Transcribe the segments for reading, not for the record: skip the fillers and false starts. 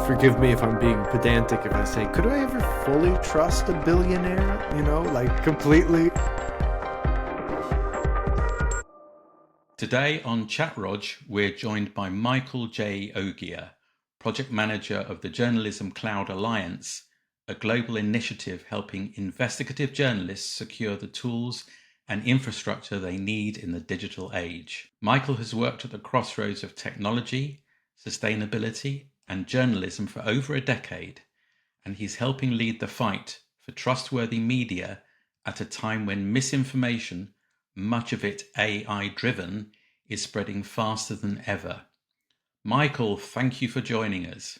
Forgive me if I'm being pedantic if I say, could I ever fully trust a billionaire? Like completely? Today on CHATROG, we're joined by Michael J. Oghia, Project Manager of the Journalism Cloud Alliance, a global initiative helping investigative journalists secure the tools and infrastructure they need in the digital age. Michael has worked at the crossroads of technology, sustainability, and journalism for over a decade, and he's helping lead the fight for trustworthy media at a time when misinformation, much of it AI driven, is spreading faster than ever. Michael, thank you for joining us.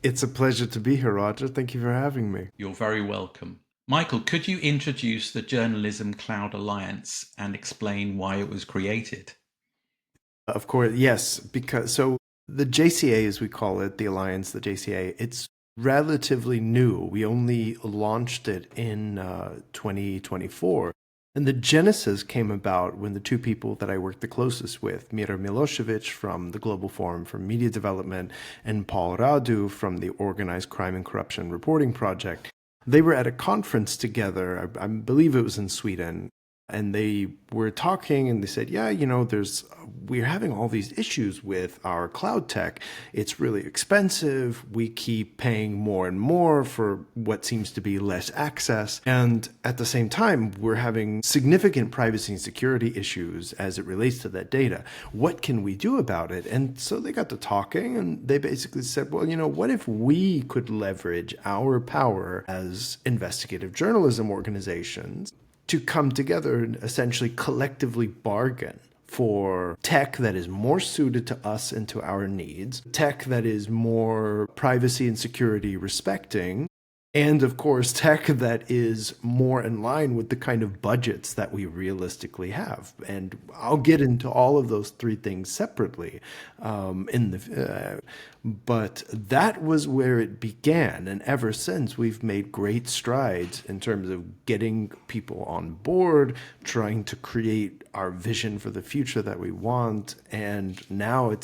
It's a pleasure to be here, Roger. Thank you for having me. You're very welcome. Michael, could you introduce the Journalism Cloud Alliance and explain why it was created? Of course, yes, because so the JCA, as we call it, the Alliance, the JCA, it's relatively new. We only launched it in 2024. And the genesis came about when the two people that I worked the closest with, Mira Milosevic from the Global Forum for Media Development and Paul Radu from the Organized Crime and Corruption Reporting Project, they were at a conference together. I believe it was in Sweden, and they were talking and they said, yeah, we're having all these issues with our cloud tech. It's really expensive. We keep paying more and more for what seems to be less access. And at the same time, we're having significant privacy and security issues as it relates to that data. What can we do about it? And so they got to talking and they basically said, well, what if we could leverage our power as investigative journalism organizations to come together and essentially collectively bargain for tech that is more suited to us and to our needs, tech that is more privacy and security respecting, and of course, tech that is more in line with the kind of budgets that we realistically have. And I'll get into all of those three things separately but that was where it began. And ever since, we've made great strides in terms of getting people on board, trying to create our vision for the future that we want. And now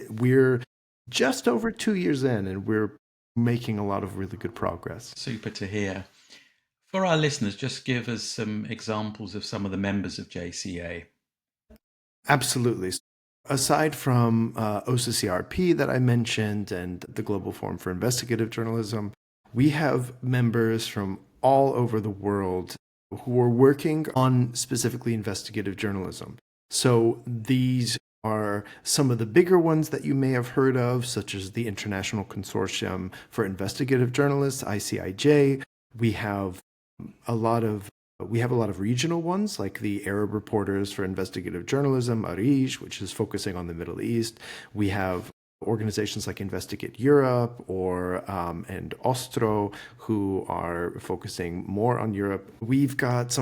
we're just over 2 years in, and we're making a lot of really good progress. Super to hear. For our listeners, just give us some examples of some of the members of JCA. Absolutely. Aside from OCCRP that I mentioned and the Global Forum for Investigative Journalism, we have members from all over the world who are working on specifically investigative journalism. So these are some of the bigger ones that you may have heard of, such as the International Consortium for Investigative Journalists, ICIJ. We have a lot of regional ones like the Arab Reporters for Investigative Journalism, ARIJ, which is focusing on the Middle East. We have organizations like Investigate Europe and Ostro, who are focusing more on Europe. We've got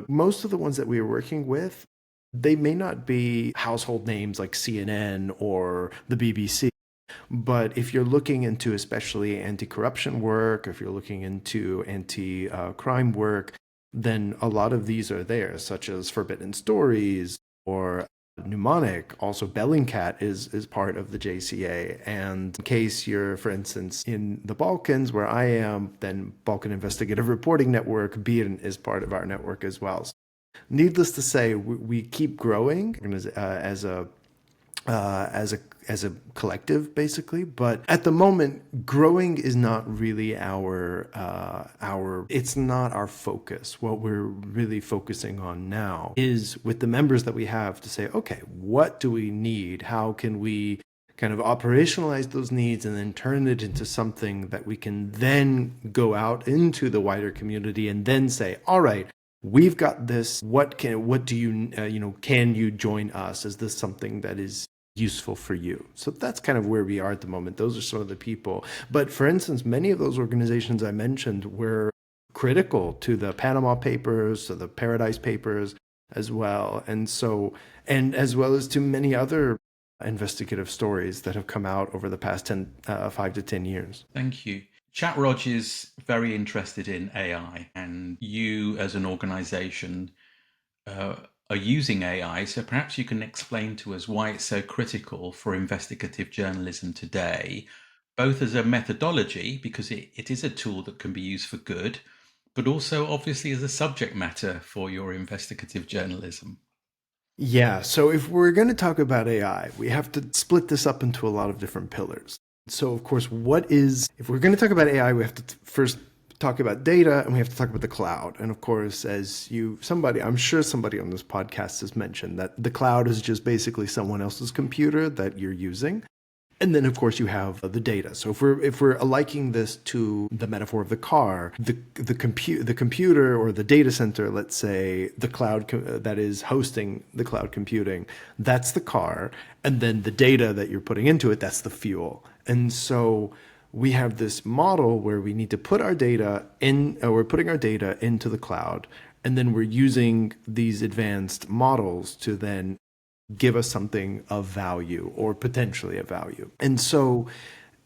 most of the ones that we are working with. They may not be household names like CNN or the BBC, but if you're looking into especially anti-corruption work, if you're looking into anti-crime work, then a lot of these are there, such as Forbidden Stories or Mnemonic. Also, Bellingcat is part of the JCA. And in case you're, for instance, in the Balkans, where I am, then Balkan Investigative Reporting Network, BIRN, is part of our network as well. So, needless to say, we keep growing as a collective, basically. But at the moment, growing is not really it's not our focus. What we're really focusing on now is with the members that we have to say, okay, what do we need? How can we kind of operationalize those needs and then turn it into something that we can then go out into the wider community and then say, all right, we've got this. Can you join us? Is this something that is useful for you? So that's kind of where we are at the moment. Those are some of the people. But for instance, many of those organizations I mentioned were critical to the Panama Papers, to the Paradise Papers as well. And as well as to many other investigative stories that have come out over the past 5 to 10 years. Thank you. ChatRog is very interested in AI, and you as an organization are using AI. So perhaps you can explain to us why it's so critical for investigative journalism today, both as a methodology, because it is a tool that can be used for good, but also obviously as a subject matter for your investigative journalism. Yeah, so if we're going to talk about AI, we have to split this up into a lot of different pillars. So, of course, if we're going to talk about AI, we have to first talk about data and we have to talk about the cloud. And of course, I'm sure somebody on this podcast has mentioned that the cloud is just basically someone else's computer that you're using. And then, of course, you have the data. So if we're liking this to the metaphor of the car, the computer or the data center, let's say the that is hosting the cloud computing, that's the car, and then the data that you're putting into it, that's the fuel. And so we have this model where we need to put our data in, or we're putting our data into the cloud, and then we're using these advanced models to then give us something of value or potentially of value. And so,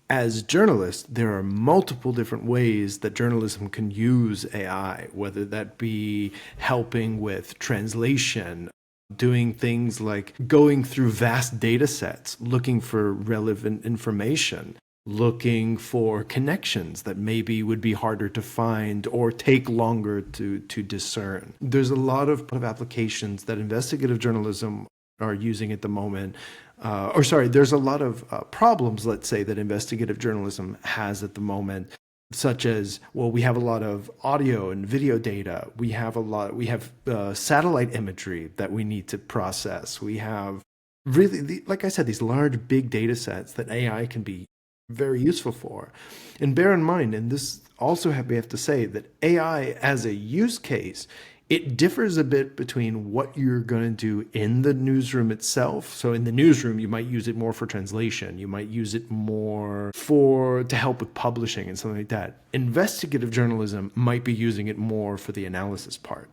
as journalists, there are multiple different ways that journalism can use AI, whether that be helping with translation, doing things like going through vast data sets, looking for relevant information, looking for connections that maybe would be harder to find or take longer to discern. There's a lot of applications that investigative journalism are using at the moment. There's a lot of problems, let's say, that investigative journalism has at the moment, such as, well, we have a lot of audio and video data. We have satellite imagery that we need to process. We have really, like I said, these large, big data sets that AI can be very useful for. And bear in mind, and this also we have to say that AI as a use case, it differs a bit between what you're going to do in the newsroom itself. So in the newsroom, you might use it more for translation. You might use it more to help with publishing and something like that. Investigative journalism might be using it more for the analysis part.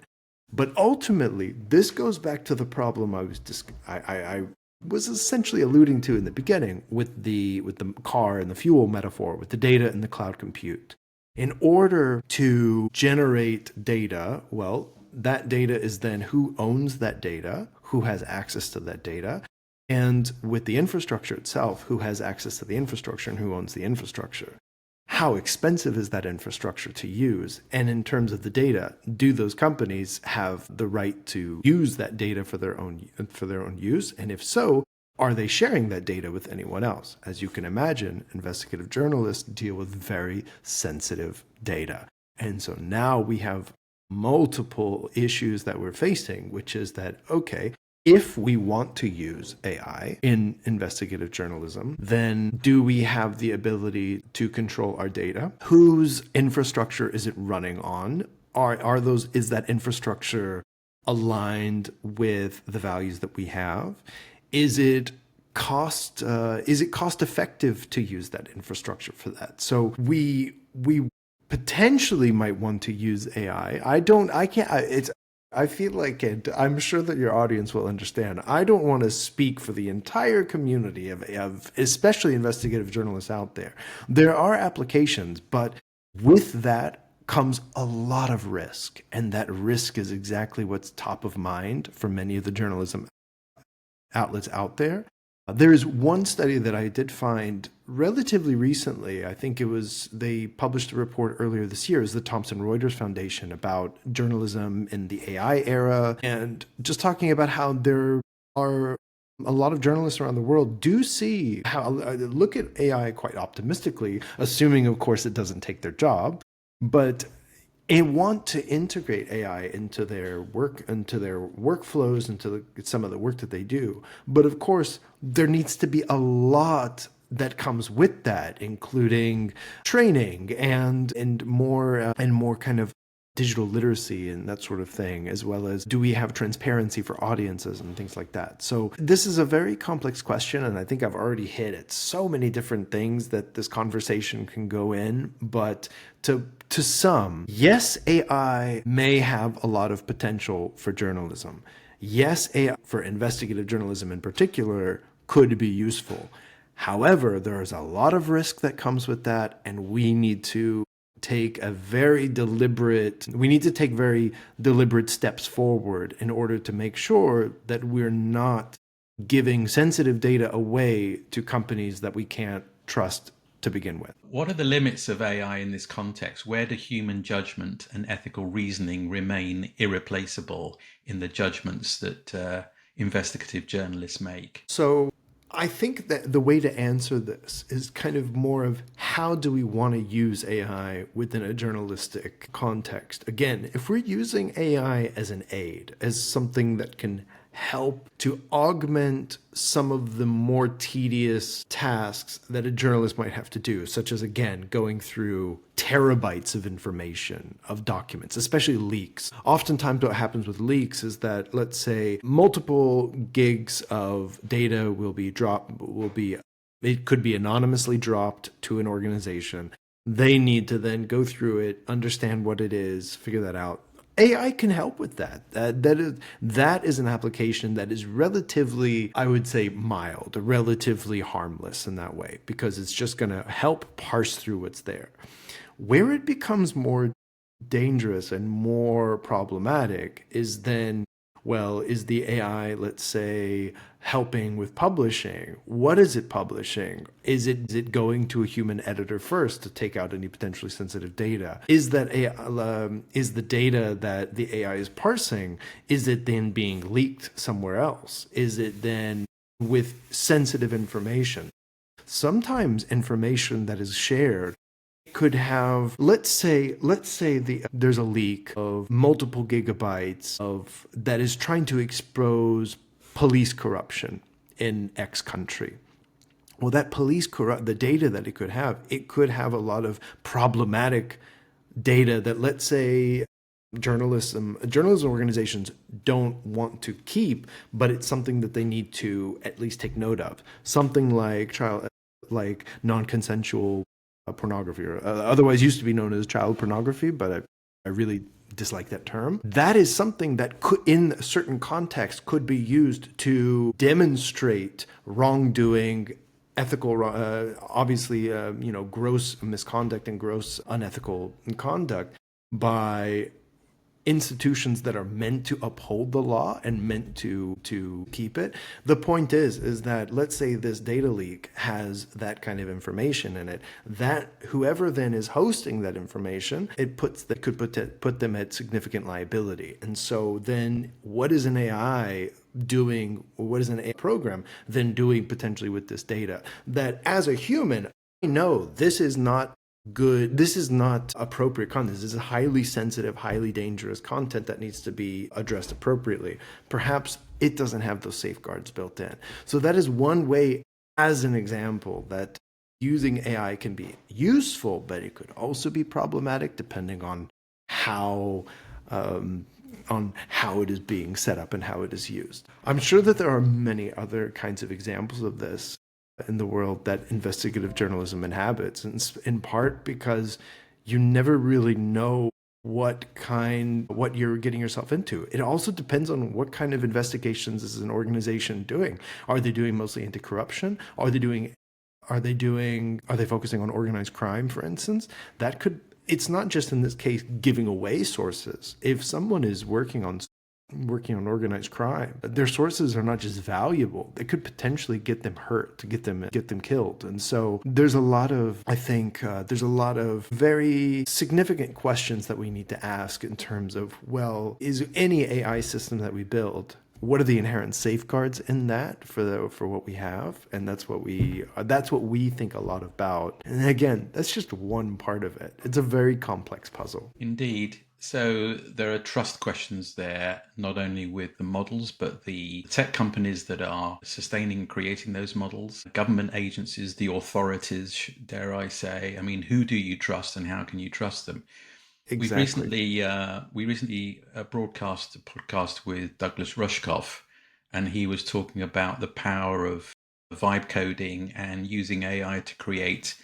But ultimately, this goes back to the problem I was essentially alluding to in the beginning with the car and the fuel metaphor, with the data and the cloud compute. In order to generate data, well, that data is then who owns that data, who has access to that data, and with the infrastructure itself, who has access to the infrastructure and who owns the infrastructure. How expensive is that infrastructure to use? And in terms of the data, do those companies have the right to use that data for their own use? And if so, are they sharing that data with anyone else? As you can imagine, investigative journalists deal with very sensitive data. And so now we have multiple issues that we're facing, which is that, okay, if we want to use AI in investigative journalism, then do we have the ability to control our data? Whose infrastructure is it running on? Is that infrastructure aligned with the values that we have? Is it cost effective to use that infrastructure for that? So we potentially might want to use AI. I feel like I'm sure that your audience will understand. I don't want to speak for the entire community of especially investigative journalists out there. There are applications, but with that comes a lot of risk. And that risk is exactly what's top of mind for many of the journalism outlets out there. There is one study that I did find relatively recently. I think they published a report earlier this year, is the Thomson Reuters Foundation, about journalism in the AI era, and just talking about how there are a lot of journalists around the world do see how look at AI quite optimistically, assuming, of course, it doesn't take their job, but and want to integrate AI into their work, into their workflows, into some of the work that they do. But of course, there needs to be a lot that comes with that, including training and more kind of digital literacy and that sort of thing, as well as do we have transparency for audiences and things like that. So this is a very complex question, and I think I've already hit at so many different things that this conversation can go in. But to some, yes, AI may have a lot of potential for journalism. Yes, AI for investigative journalism in particular could be useful. However, there is a lot of risk that comes with that, and we need to take very deliberate steps forward in order to make sure that we're not giving sensitive data away to companies that we can't trust to begin with. What are the limits of AI in this context? Where do human judgment and ethical reasoning remain irreplaceable in the judgments that investigative journalists make? So I think that the way to answer this is kind of more of how do we want to use AI within a journalistic context. Again, if we're using AI as an aid, as something that can help to augment some of the more tedious tasks that a journalist might have to do, such as, again, going through terabytes of information, of documents, especially leaks. Oftentimes what happens with leaks is that, let's say, multiple gigs of data it could be anonymously dropped to an organization. They need to then go through it, understand what it is, figure that out. AI can help with that. That is an application that is relatively, I would say, mild, relatively harmless in that way, because it's just going to help parse through what's there. Where it becomes more dangerous and more problematic is then, well, is the AI, let's say, helping with publishing? What is it publishing? Is it going to a human editor first to take out any potentially sensitive data? Is that is the data that the AI is parsing, is it then being leaked somewhere else? Is it then with sensitive information? Sometimes information that is shared could have, there's a leak of multiple gigabytes of that is trying to expose police corruption in X country. Well, the data that it could have a lot of problematic data that, let's say, journalism organizations don't want to keep, but it's something that they need to at least take note of. Something like non-consensual pornography, or otherwise used to be known as child pornography, but I really dislike that term. That is something that could, in a certain context, could be used to demonstrate wrongdoing, obviously, gross misconduct and gross unethical conduct by institutions that are meant to uphold the law and meant to keep it. The point is that, let's say this data leak has that kind of information in it, that whoever then is hosting that information, could put them at significant liability. And so then what is an AI doing, or what is an AI program then doing potentially with this data, that as a human, I know this is not good, this is not appropriate content, this is highly sensitive, highly dangerous content that needs to be addressed appropriately. Perhaps it doesn't have those safeguards built in. So that is one way, as an example, that using AI can be useful, but it could also be problematic depending on how it is being set up and how it is used. I'm sure that there are many other kinds of examples of this in the world that investigative journalism inhabits, and in part because you never really know what you're getting yourself into. It also depends on what kind of investigations is an organization doing. Are they doing mostly anti-corruption? Are they focusing on organized crime, for instance? It's not just in this case giving away sources. If someone is working on organized crime, their sources are not just valuable, they could potentially get them hurt, to get them killed. And so there's a lot of, I think, there's a lot of very significant questions that we need to ask in terms of, well, is any AI system that we build, what are the inherent safeguards in that for what we have? And that's what we think a lot about. And again, that's just one part of it. It's a very complex puzzle. Indeed. So there are trust questions there, not only with the models, but the tech companies that are sustaining and creating those models, government agencies, the authorities, dare I say. I mean, who do you trust and how can you trust them? Exactly. We recently broadcast a podcast with Douglas Rushkoff, and he was talking about the power of vibe coding and using AI to create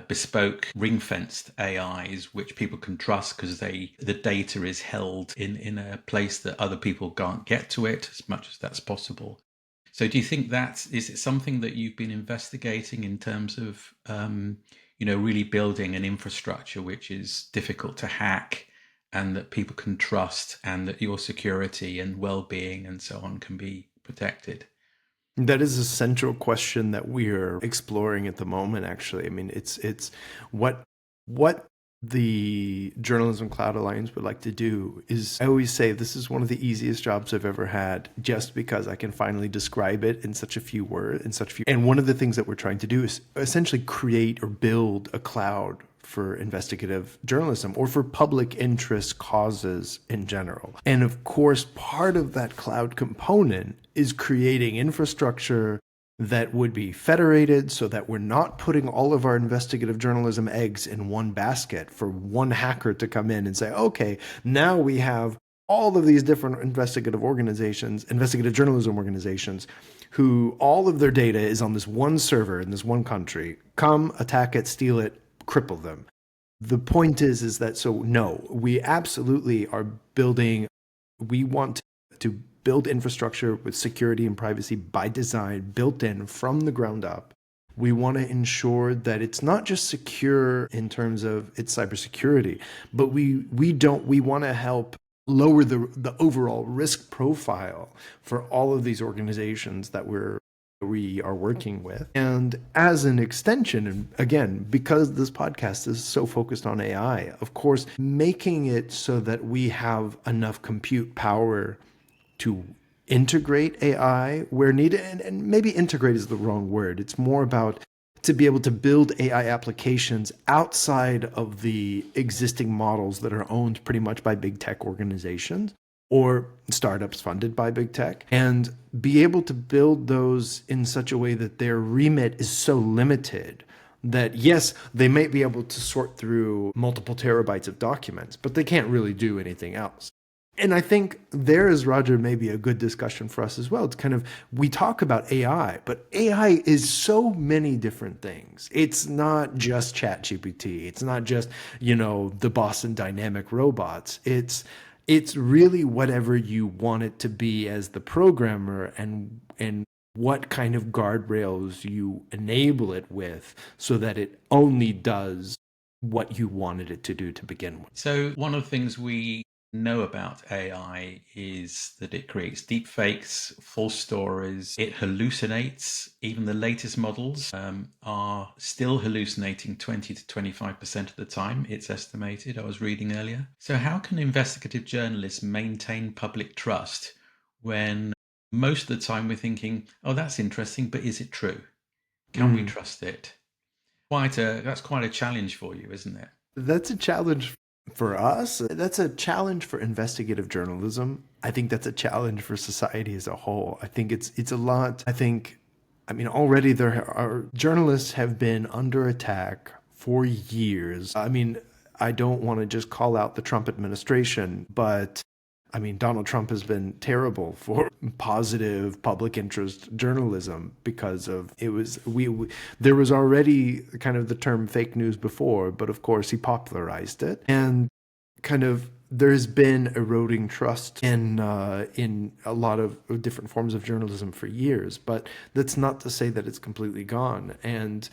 bespoke ring-fenced AIs which people can trust because the data is held in a place that other people can't get to it as much as that's possible. So do you think is it something that you've been investigating in terms of really building an infrastructure which is difficult to hack and that people can trust, and that your security and well-being and so on can be protected? That is a central question that we're exploring at the moment, actually. I mean, it's what the Journalism Cloud Alliance would like to do is, I always say this is one of the easiest jobs I've ever had, just because I can finally describe it in such a few words, in such few. And one of the things that we're trying to do is essentially create or build a cloud for investigative journalism or for public interest causes in general. And of course, part of that cloud component is creating infrastructure that would be federated so that we're not putting all of our investigative journalism eggs in one basket for one hacker to come in and say, okay, now we have all of these different investigative organizations, investigative journalism organizations, who all of their data is on this one server in this one country. Come, attack it, steal it, cripple them. The point is that, so no, we absolutely are building, we want to build infrastructure with security and privacy by design built in from the ground up. We want to ensure that it's not just secure in terms of its cybersecurity, but we want to help lower the overall risk profile for all of these organizations that we are working with. And as an extension, and again, because this podcast is so focused on AI, of course, making it so that we have enough compute power to integrate AI where needed. And maybe integrate is the wrong word. It's more about to be able to build AI applications outside of the existing models that are owned pretty much by big tech organizations or startups funded by big tech, and be able to build those in such a way that their remit is so limited that, yes, they might be able to sort through multiple terabytes of documents, but they can't really do anything else. And I think there is, Roger, maybe a good discussion for us as well. It's kind of, we talk about AI, but AI is so many different things. It's not just ChatGPT. It's not just, the Boston Dynamic robots. It's really whatever you want it to be as the programmer, and what kind of guardrails you enable it with so that it only does what you wanted it to do to begin with. So, one of the things we know about AI is that it creates deep fakes, false stories, it hallucinates. Even the latest models are still hallucinating 20 to 25% of the time, it's estimated, I was reading earlier. So, how can investigative journalists maintain public trust when most of the time we're thinking, oh, that's interesting, but is it true? Can we trust it? That's quite a challenge for you, isn't it? That's a challenge for us. That's a challenge for investigative journalism. I think that's a challenge for society as a whole. I think it's a lot. I mean, already there are journalists have been under attack for years. I mean, I don't want to just call out the Trump administration, but I mean, Donald Trump has been terrible for positive public interest journalism because of it was there was already kind of the term fake news before, but of course he popularized it, and kind of there's been eroding trust in a lot of different forms of journalism for years. But that's not to say that it's completely gone. And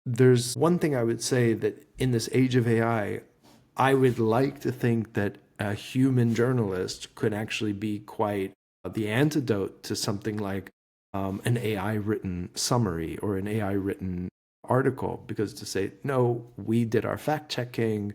there's one thing I would say, that in this age of AI, I would like to think that a human journalist could actually be quite the antidote to something like an AI written summary or an AI written article, because to say, no, we did our fact checking,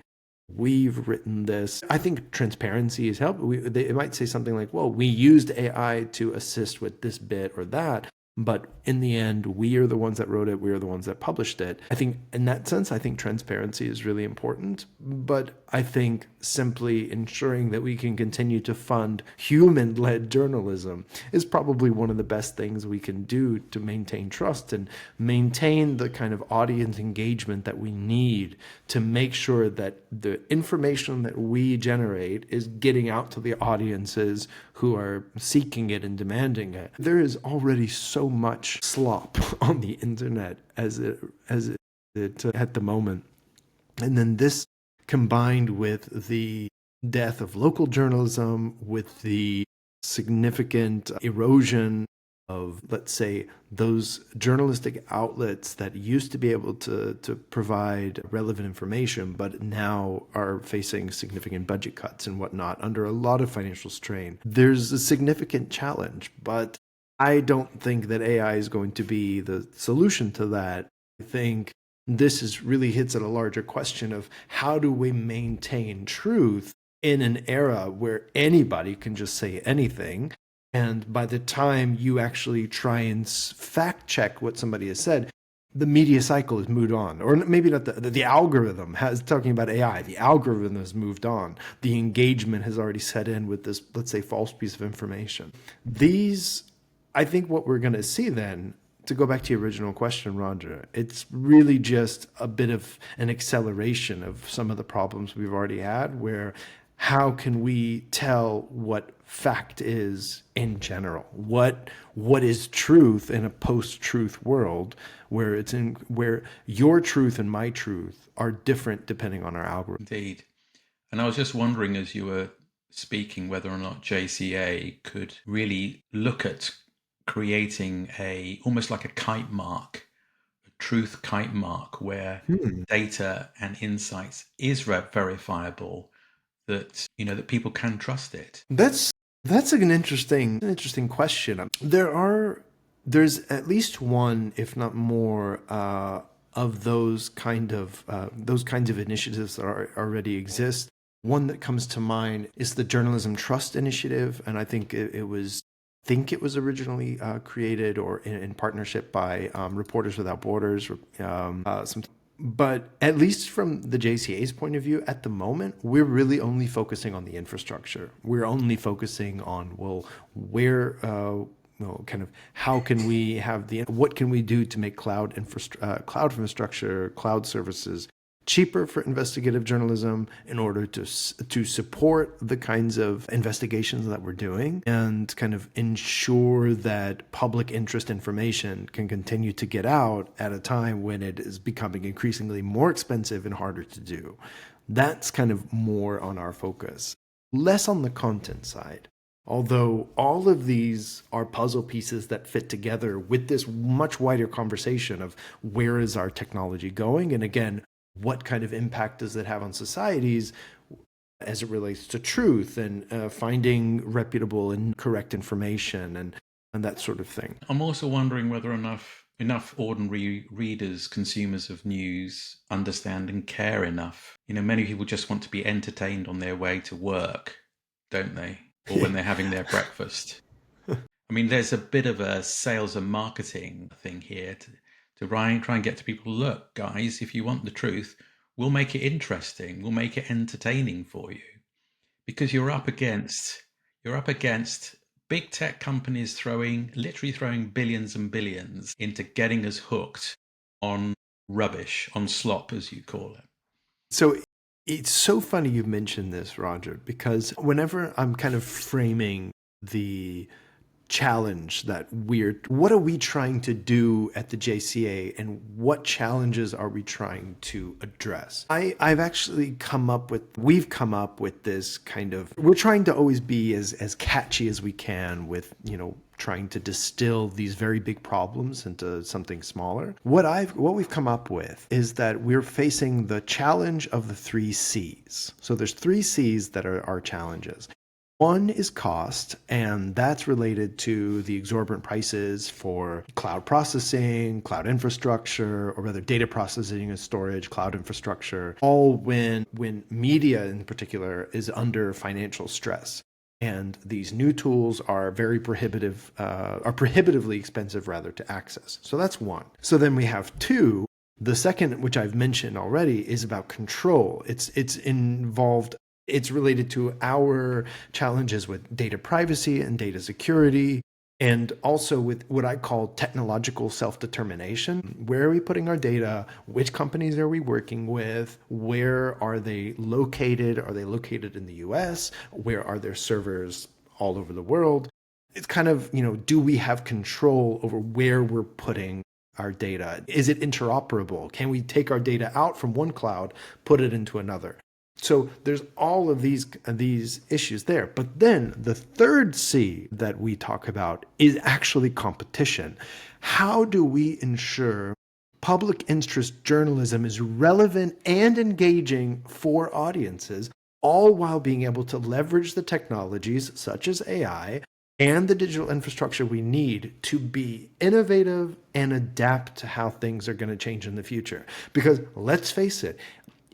we've written this. I think transparency is helpful. They might say something like, well, we used AI to assist with this bit or that, but in the end, we are the ones that wrote it. We are the ones that published it. I think in that sense, I think transparency is really important. But I think simply ensuring that we can continue to fund human-led journalism is probably one of the best things we can do to maintain trust and maintain the kind of audience engagement that we need to make sure that the information that we generate is getting out to the audiences who are seeking it and demanding it. There is already so much slop on the internet as it at the moment. And then this combined with the death of local journalism, with the significant erosion of, let's say, those journalistic outlets that used to be able to provide relevant information, but now are facing significant budget cuts and whatnot under a lot of financial strain. There's a significant challenge, but I don't think that AI is going to be the solution to that. I think this is really hits at a larger question of how do we maintain truth in an era where anybody can just say anything. And by the time you actually try and fact check what somebody has said, the media cycle has moved on, or maybe not the algorithm has talking about AI. The algorithm has moved on. The engagement has already set in with this, let's say, false piece of information. These, I think, what we're going to see then, to go back to your original question, Roger, it's really just a bit of an acceleration of some of the problems we've already had, where how can we tell what fact is in general? What is truth in a post-truth world where where your truth and my truth are different depending on our algorithm? Indeed. And I was just wondering as you were speaking whether or not JCA could really look at creating a almost like a kite mark, a truth kite mark, where data and insights is verifiable, that that people can trust it. That's an interesting question. There's at least one, if not more, of those kinds of initiatives that already exist. One that comes to mind is the Journalism Trust Initiative, and I think it was originally created or in partnership by Reporters Without Borders. But at least from the JCA's point of view, at the moment, we're really only focusing on the infrastructure. We're only focusing on, well, where, kind of how can we have what can we do to make cloud infrastructure, cloud services cheaper for investigative journalism in order to support the kinds of investigations that we're doing and kind of ensure that public interest information can continue to get out at a time when it is becoming increasingly more expensive and harder to do. That's kind of more on our focus, less on the content side. Although all of these are puzzle pieces that fit together with this much wider conversation of where is our technology going? And again, what kind of impact does it have on societies as it relates to truth and finding reputable and correct information and that sort of thing. I'm also wondering whether enough ordinary readers, consumers of news, understand and care enough. Many people just want to be entertained on their way to work, don't they? Or when they're having their breakfast. I mean, there's a bit of a sales and marketing thing here to try and get to people, look, guys, if you want the truth, we'll make it interesting. We'll make it entertaining for you. Because you're up against big tech companies literally throwing billions and billions into getting us hooked on rubbish, on slop, as you call it. So it's so funny you mentioned this, Roger, because whenever I'm kind of framing the challenge what are we trying to do at the JCA and what challenges are we trying to address? We've come up with this kind of, we're trying to always be as catchy as we can with, trying to distill these very big problems into something smaller. What we've come up with is that we're facing the challenge of the 3 C's. So there's 3 C's that are our challenges. One is cost, and that's related to the exorbitant prices for cloud processing, cloud infrastructure, or rather data processing and storage, cloud infrastructure, all when media in particular is under financial stress. And these new tools are prohibitively expensive rather to access. So that's one. So then we have two. The second, which I've mentioned already, is about control. It's related to our challenges with data privacy and data security, and also with what I call technological self-determination. Where are we putting our data? Which companies are we working with? Where are they located? Are they located in the US? Where are their servers all over the world? It's kind of, do we have control over where we're putting our data? Is it interoperable? Can we take our data out from one cloud, put it into another? So there's all of these issues there. But then the third C that we talk about is actually competition. How do we ensure public interest journalism is relevant and engaging for audiences, all while being able to leverage the technologies such as AI and the digital infrastructure we need to be innovative and adapt to how things are going to change in the future. Because let's face it,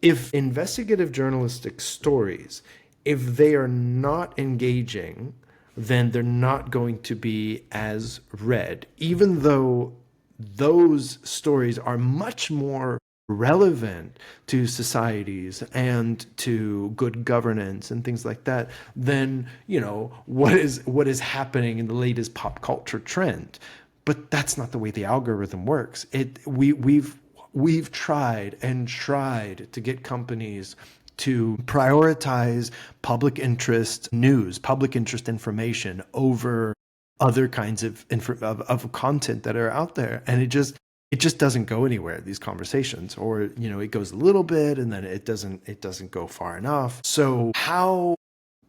if investigative journalistic stories, if they are not engaging, then they're not going to be as read, even though those stories are much more relevant to societies and to good governance and things like that than what is happening in the latest pop culture trend. But that's not the way the algorithm works. We've tried and tried to get companies to prioritize public interest news, public interest information over other kinds of content that are out there, and it just doesn't go anywhere, these conversations. Or it goes a little bit and then it doesn't go far enough. So how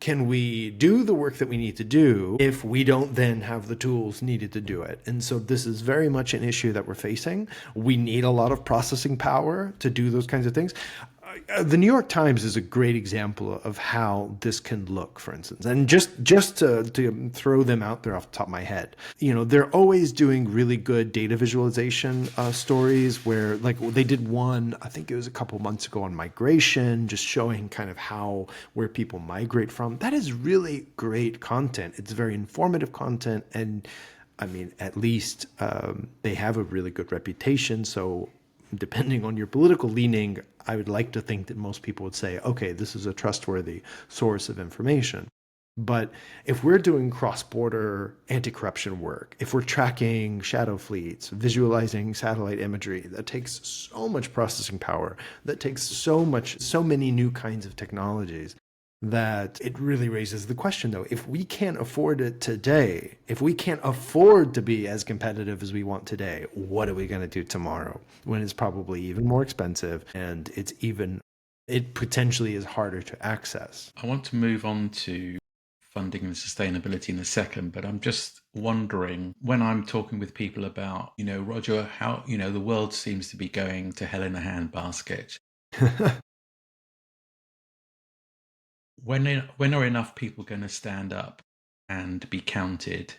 can we do the work that we need to do if we don't then have the tools needed to do it? And so this is very much an issue that we're facing. We need a lot of processing power to do those kinds of things. The New York Times is a great example of how this can look, for instance. And just to throw them out there off the top of my head, they're always doing really good data visualization stories where, like, they did one, I think it was a couple months ago, on migration, just showing kind of where people migrate from. That is really great content. It's very informative content. And I mean, at least they have a really good reputation. So depending on your political leaning, I would like to think that most people would say, okay, this is a trustworthy source of information. But if we're doing cross-border anti-corruption work, if we're tracking shadow fleets, visualizing satellite imagery, that takes so much processing power, that takes so many new kinds of technologies, that it really raises the question, though, if we can't afford it today, if we can't afford to be as competitive as we want today, what are we going to do tomorrow when it's probably even more expensive and it potentially is harder to access? I want to move on to funding and sustainability in a second, but I'm just wondering, when I'm talking with people about, Roger, how, the world seems to be going to hell in a handbasket. When are enough people going to stand up and be counted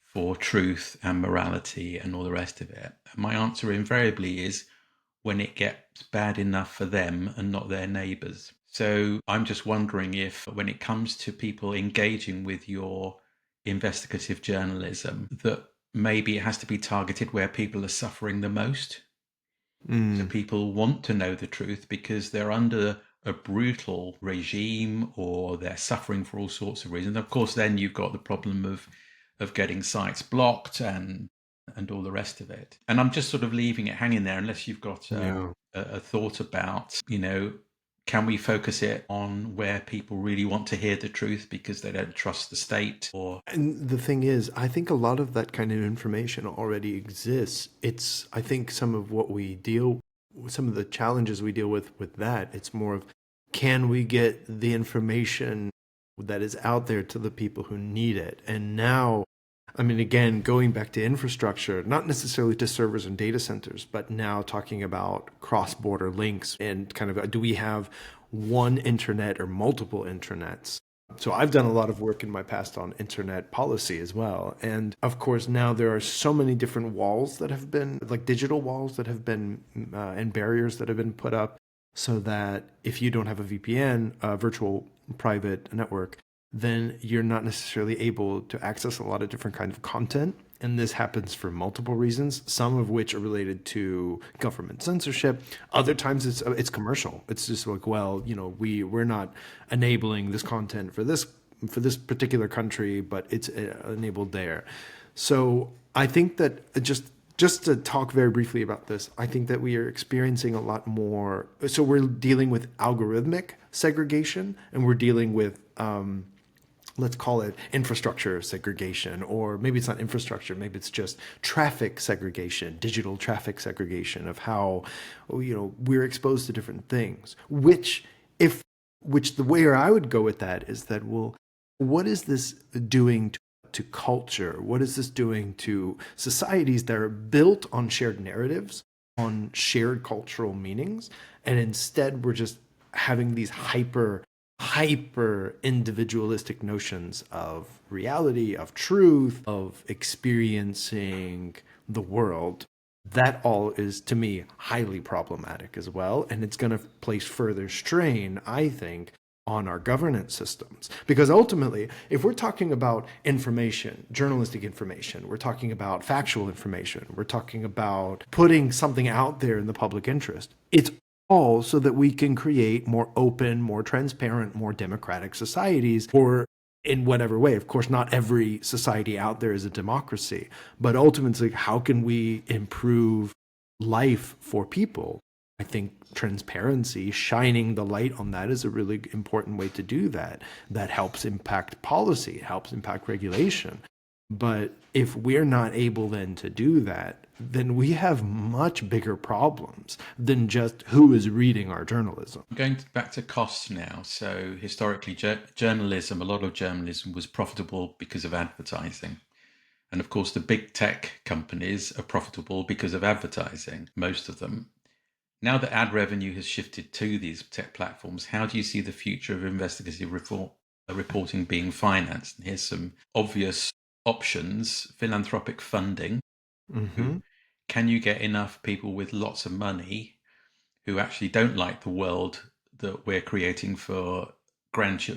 for truth and morality and all the rest of it? My answer invariably is when it gets bad enough for them and not their neighbors. So I'm just wondering if, when it comes to people engaging with your investigative journalism, that maybe it has to be targeted where people are suffering the most. So people want to know the truth because they're under a brutal regime or they're suffering for all sorts of reasons. Of course, then you've got the problem of getting sites blocked and all the rest of it. And I'm just sort of leaving it hanging there, unless you've got Yeah. a thought about, can we focus it on where people really want to hear the truth because they don't trust the state? Or And the thing is, I think a lot of that kind of information already exists. I think some of some of the challenges we deal with that, it's more of, can we get the information that is out there to the people who need it? And now, I mean, again, going back to infrastructure, not necessarily to servers and data centers, but now talking about cross-border links and kind of, do we have one internet or multiple intranets? So I've done a lot of work in my past on internet policy as well. And of course, now there are so many different walls that have been, like digital walls that have been, and barriers that have been put up, so that if you don't have a VPN, a virtual private network, then you're not necessarily able to access a lot of different kinds of content. And this happens for multiple reasons, some of which are related to government censorship. Other times it's commercial. It's just like, well, we're not enabling this content for this particular country, but it's enabled there. So I think that just to talk very briefly about this, I think that we are experiencing a lot more. So we're dealing with algorithmic segregation, and we're dealing with let's call it infrastructure segregation, or maybe it's not infrastructure, maybe it's just traffic segregation, digital traffic segregation, of how we're exposed to different things. Which the way I would go with that is that, well, what is this doing to culture? What is this doing to societies that are built on shared narratives, on shared cultural meanings, and instead we're just having these hyper individualistic notions of reality, of truth, of experiencing the world. That all is, to me, highly problematic as well. And it's going to place further strain, I think, on our governance systems. Because ultimately, if we're talking about information, journalistic information, we're talking about factual information, we're talking about putting something out there in the public interest, it's all so that we can create more open, more transparent, more democratic societies, or in whatever way. Of course, not every society out there is a democracy, but ultimately, how can we improve life for people? I think transparency, shining the light on that is a really important way to do that. That helps impact policy, it helps impact regulation. But if we're not able then to do that, then we have much bigger problems than just who is reading our journalism. Going back to costs now. So historically, journalism, a lot of journalism was profitable because of advertising. And of course, the big tech companies are profitable because of advertising, most of them. Now that ad revenue has shifted to these tech platforms, how do you see the future of investigative reporting being financed? And here's some obvious options: philanthropic funding. Mm-hmm. Can you get enough people with lots of money who actually don't like the world that we're creating for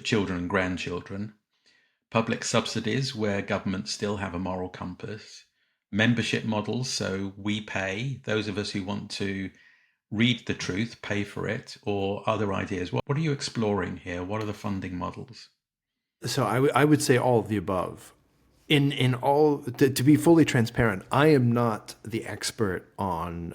children and grandchildren? Public subsidies, where governments still have a moral compass. Membership models, so we pay, those of us who want to read the truth, pay for it, or other ideas. What are you exploring here? What are the funding models? So I would say all of the above. In all, to be fully transparent, I am not the expert on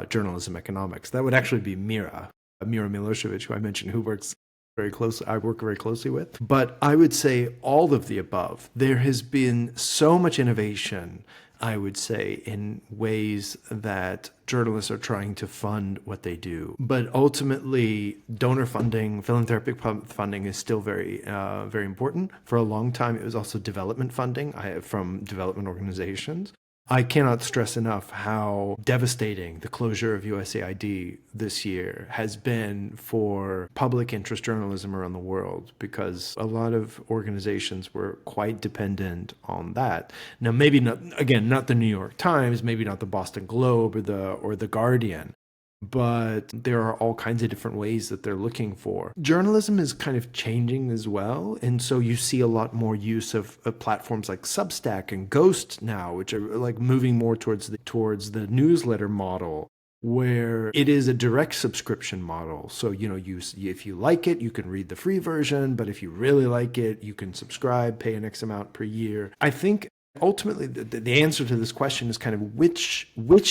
journalism economics. That would actually be Mira Milosevic, who I mentioned, who works very close. I work very closely with. But I would say all of the above. There has been so much innovation, I would say, in ways that journalists are trying to fund what they do. But ultimately, donor funding, philanthropic funding is still very important. For a long time, it was also development funding from development organizations. I cannot stress enough how devastating the closure of USAID this year has been for public interest journalism around the world, because a lot of organizations were quite dependent on that. Now, maybe not, again, not the New York Times, maybe not the Boston Globe or the Guardian, but there are all kinds of different ways that they're looking for. Journalism is kind of changing as well. And so you see a lot more use of platforms like Substack and Ghost now, which are like moving more towards the newsletter model, where it is a direct subscription model. So, if you like it, you can read the free version, but if you really like it, you can subscribe, pay an X amount per year. I think ultimately the answer to this question is kind of which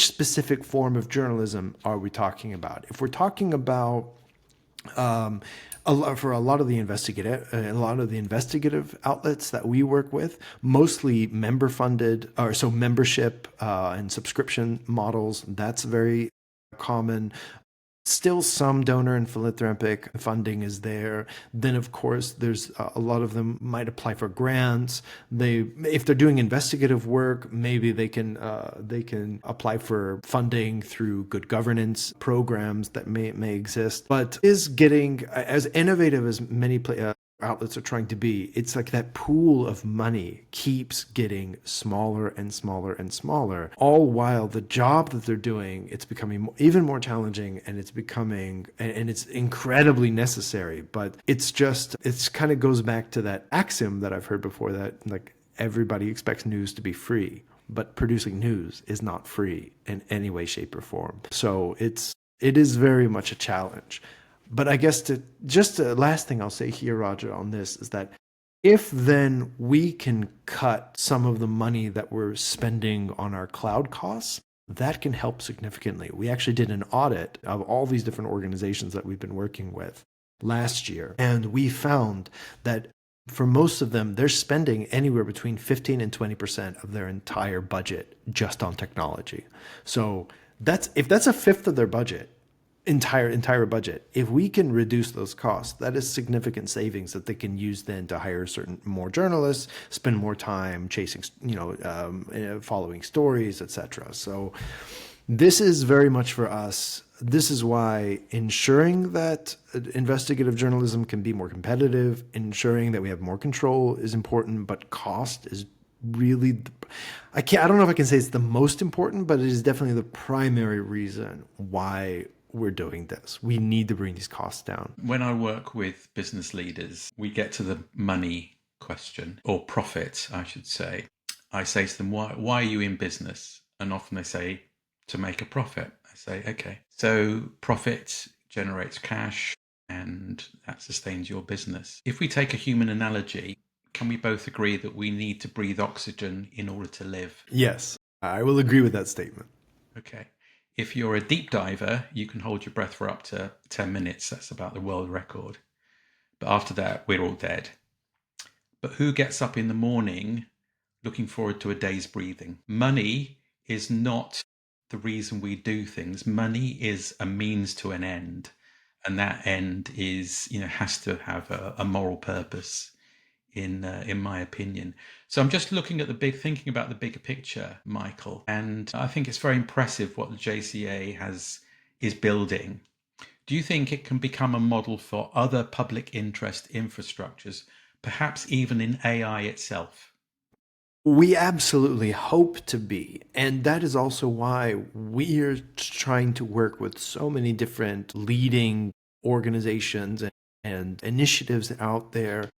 specific form of journalism are we talking about? If we're talking about for a lot of the investigative outlets that we work with, mostly member funded, or so membership and subscription models, that's very common. Still, some donor and philanthropic funding is there. Then, of course, there's a lot of them might apply for grants. If they're doing investigative work, maybe they can apply for funding through good governance programs that may exist. But is getting as innovative as many outlets are trying to be. It's like that pool of money keeps getting smaller and smaller and smaller, all while the job that they're doing, it's becoming even more challenging, and it's incredibly necessary. But it's kind of goes back to that axiom that I've heard before, that like everybody expects news to be free, but producing news is not free in any way, shape, or form. So it is very much a challenge. But I guess the last thing I'll say here, Roger, on this is that if then we can cut some of the money that we're spending on our cloud costs, that can help significantly. We actually did an audit of all these different organizations that we've been working with last year, and we found that for most of them, they're spending anywhere between 15 and 20% of their entire budget just on technology. So if that's a fifth of their budget, entire budget, if we can reduce those costs, that is significant savings that they can use then to hire more journalists, spend more time chasing, following stories, etc. So this is very much for us This is why ensuring that investigative journalism can be more competitive, ensuring that we have more control is important, but cost is really, I don't know if I can say it's the most important, but it is definitely the primary reason why we're doing this. We need to bring these costs down. When I work with business leaders, we get to the money question, or profit, I should say. I say to them, why are you in business? And often they say, to make a profit. I say, okay. So profit generates cash and that sustains your business. If we take a human analogy, can we both agree that we need to breathe oxygen in order to live? Yes, I will agree with that statement. Okay. If you're a deep diver, you can hold your breath for up to 10 minutes. That's about the world record. But after that, we're all dead. But who gets up in the morning looking forward to a day's breathing? Money is not the reason we do things. Money is a means to an end. And that end is, has to have a moral purpose in my opinion. So I'm just looking at thinking about the bigger picture, Michael, and I think it's very impressive what the JCA is building. Do you think it can become a model for other public interest infrastructures, perhaps even in AI itself? We absolutely hope to be. And that is also why we're trying to work with so many different leading organizations and initiatives out there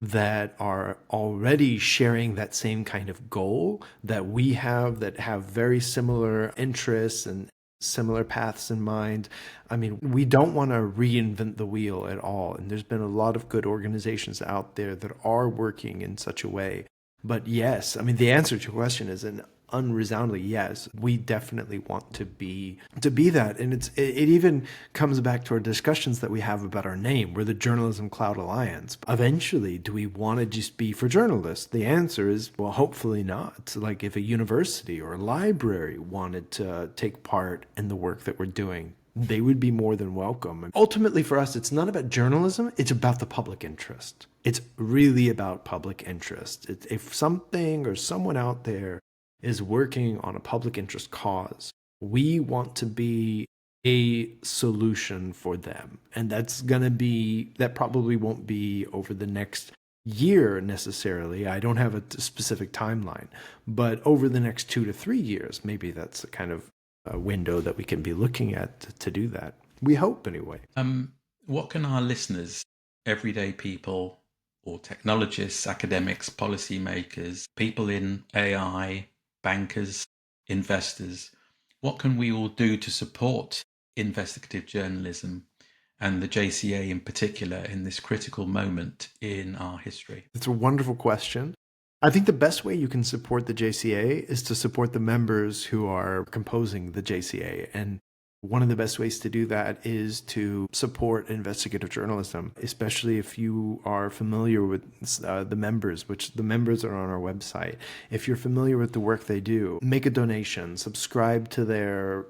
that are already sharing that same kind of goal that we have, that have very similar interests and similar paths in mind. I mean, we don't want to reinvent the wheel at all. And there's been a lot of good organizations out there that are working in such a way. But yes, I mean, the answer to your question is an unresoundly yes. We definitely want to be that. And it even comes back to our discussions that we have about our name. We're the Journalism Cloud Alliance. Eventually, do we want to just be for journalists? The answer is, well, hopefully not. Like if a university or a library wanted to take part in the work that we're doing, they would be more than welcome. And ultimately, for us, it's not about journalism, it's about the public interest. It's really about public interest. If something or someone out there is working on a public interest cause, we want to be a solution for them. And that probably won't be over the next year necessarily. I don't have a specific timeline, but over the next 2 to 3 years, maybe that's a kind of a window that we can be looking at to do that. We hope anyway. What can our listeners, everyday people, or technologists, academics, policymakers, people in AI, bankers, investors, what can we all do to support investigative journalism and the JCA in particular in this critical moment in our history? It's a wonderful question. I think the best way you can support the JCA is to support the members who are composing the JCA. And one of the best ways to do that is to support investigative journalism, especially if you are familiar with the members, which the members are on our website. If you're familiar with the work they do, make a donation, subscribe to their,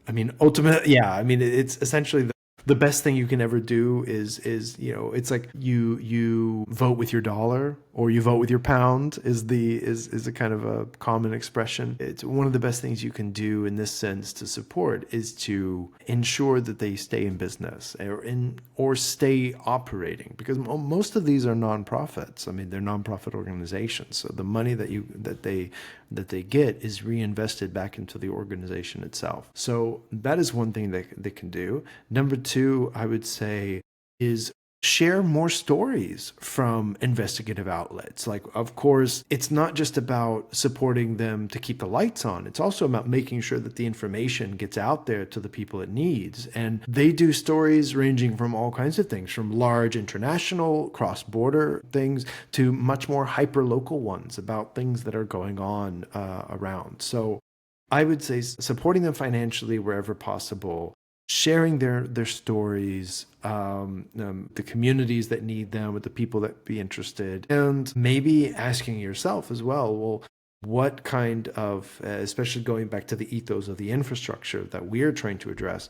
it's essentially the best thing you can ever do is it's like you vote with your dollar or you vote with your pound is a kind of a common expression. It's one of the best things you can do in this sense to support is to ensure that they stay in business or stay operating, because most of these are nonprofits. I mean, they're nonprofit organizations, so the money that they get is reinvested back into the organization itself. So that is one thing that they can do. Number two, I would say, is share more stories from investigative outlets. Like, of course, it's not just about supporting them to keep the lights on. It's also about making sure that the information gets out there to the people it needs. And they do stories ranging from all kinds of things, from large international cross-border things to much more hyper-local ones about things that are going on around. So I would say supporting them financially wherever possible, sharing their stories, the communities that need them with the people that be interested, and maybe asking yourself as well, well, what kind of, especially going back to the ethos of the infrastructure that we're trying to address,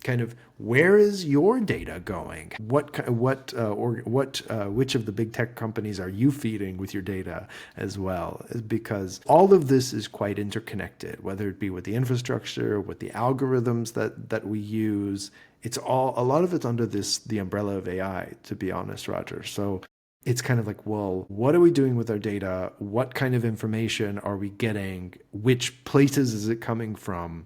kind of where is your data going? Which of the big tech companies are you feeding with your data as well? Because all of this is quite interconnected, whether it be with the infrastructure, with the algorithms that we use. It's all, a lot of it's under the umbrella of AI, to be honest, Roger. So it's kind of like, well, what are we doing with our data? What kind of information are we getting? Which places is it coming from?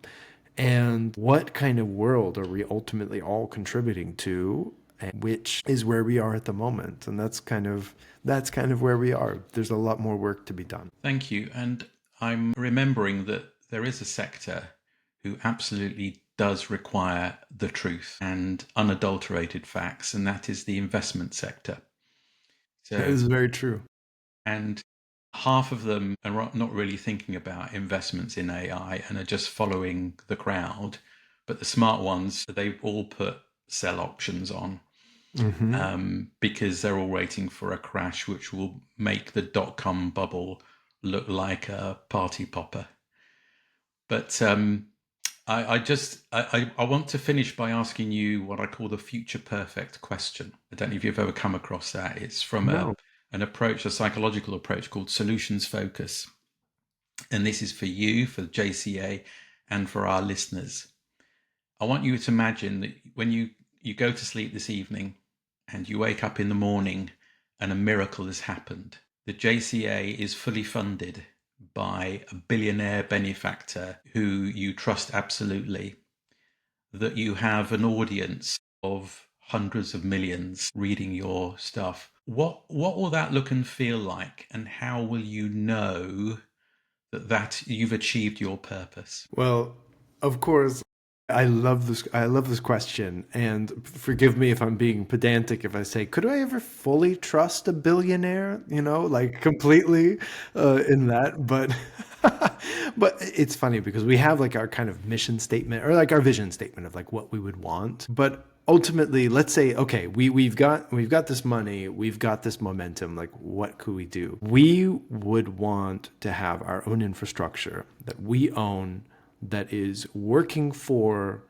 And what kind of world are we ultimately all contributing to? And which is where we are at the moment. And that's kind of where we are. There's a lot more work to be done. Thank you. And I'm remembering that there is a sector who absolutely does require the truth and unadulterated facts, and that is the investment sector. That So, is very true. and half of them are not really thinking about investments in AI and are just following the crowd. But the smart ones, they've all put sell options on, Hmm. because they're all waiting for a crash, which will make the dot-com bubble look like a party popper. But I want to finish by asking you what I call the future perfect question. I don't know if you've ever come across that. It's from No. an approach, a psychological approach called solutions focus. And this is for you, for the JCA, and for our listeners. I want you to imagine that when you go to sleep this evening and you wake up in the morning and a miracle has happened. The JCA is fully funded by a billionaire benefactor who you trust absolutely, that you have an audience of hundreds of millions reading your stuff. What will that look and feel like, and how will you know that you've achieved your purpose? Well, of course, I love this. I love this question, and forgive me if I'm being pedantic if I say, could I ever fully trust a billionaire? Like completely in that. But but it's funny because we have like our kind of mission statement or like our vision statement of like what we would want. But ultimately, let's say, okay, we've got this money, we've got this momentum. Like, what could we do? We would want to have our own infrastructure that we own that is working for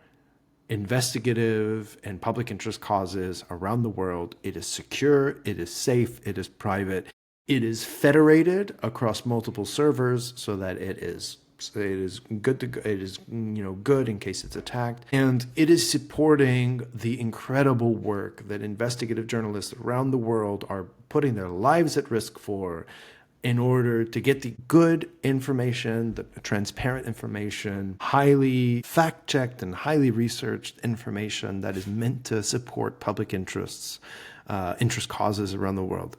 investigative and public interest causes around the world. It is secure, it is safe, it is private, it is federated across multiple servers so that it is good to go, it is good in case it's attacked, and it is supporting the incredible work that investigative journalists around the world are putting their lives at risk for in order to get the good information, the transparent information, highly fact checked and highly researched information that is meant to support public interests, interest causes around the world.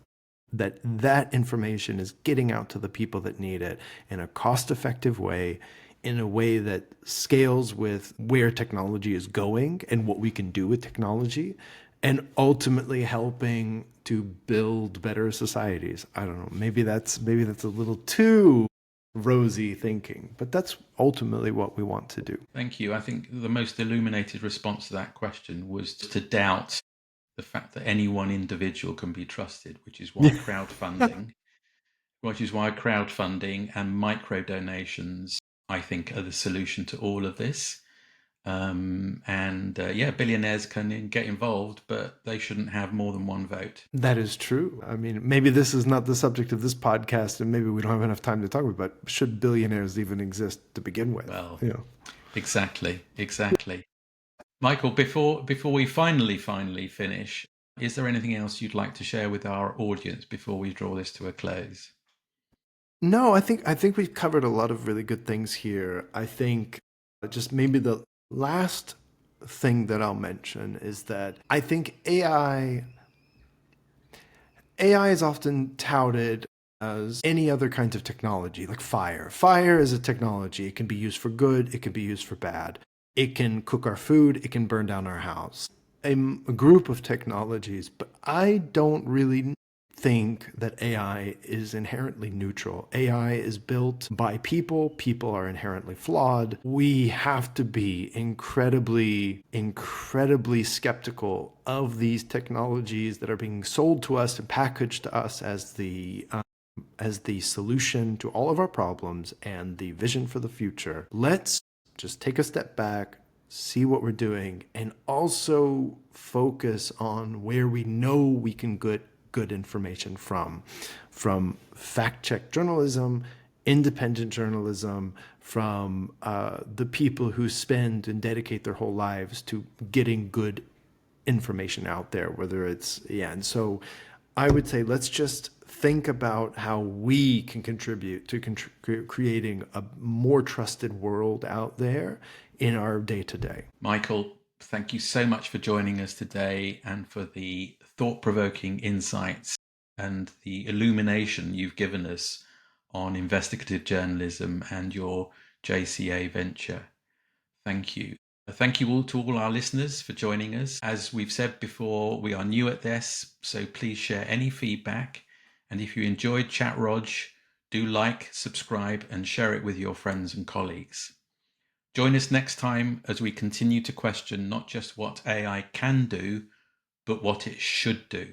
That information is getting out to the people that need it in a cost effective way, in a way that scales with where technology is going and what we can do with technology, and ultimately helping to build better societies. I don't know, maybe that's a little too rosy thinking, but that's ultimately what we want to do. Thank you. I think the most illuminated response to that question was to doubt the fact that any one individual can be trusted, which is why crowdfunding and micro donations, I think, are the solution to all of this. And yeah, billionaires can get involved, but they shouldn't have more than one vote. That is true. I mean, maybe this is not the subject of this podcast, and maybe we don't have enough time to talk about, but should billionaires even exist to begin with? Well, exactly, exactly. Michael, before we finally finish, is there anything else you'd like to share with our audience before we draw this to a close? No, I think we've covered a lot of really good things here. I think just maybe the last thing that I'll mention is that I think AI is often touted as any other kinds of technology, like fire. Fire is a technology. It can be used for good, it can be used for bad. It can cook our food, it can burn down our house. A group of technologies, but I don't really think that AI is inherently neutral. AI is built by people. People are inherently flawed. We have to be incredibly skeptical of these technologies that are being sold to us and packaged to us as the solution to all of our problems and the vision for the future. Let's just take a step back, see what we're doing, and also focus on where we know we can get good information from fact check journalism, independent journalism, from the people who spend and dedicate their whole lives to getting good information out there, whether it's, yeah. And so I would say let's just think about how we can contribute to creating a more trusted world out there in our day to day. Michael, thank you so much for joining us today and for the thought provoking insights and the illumination you've given us on investigative journalism and your JCA venture. Thank you. Thank you all to all our listeners for joining us. As we've said before, we are new at this, so please share any feedback. And if you enjoyed ChatRog, do like, subscribe, and share it with your friends and colleagues. Join us next time as we continue to question not just what AI can do, but what it should do.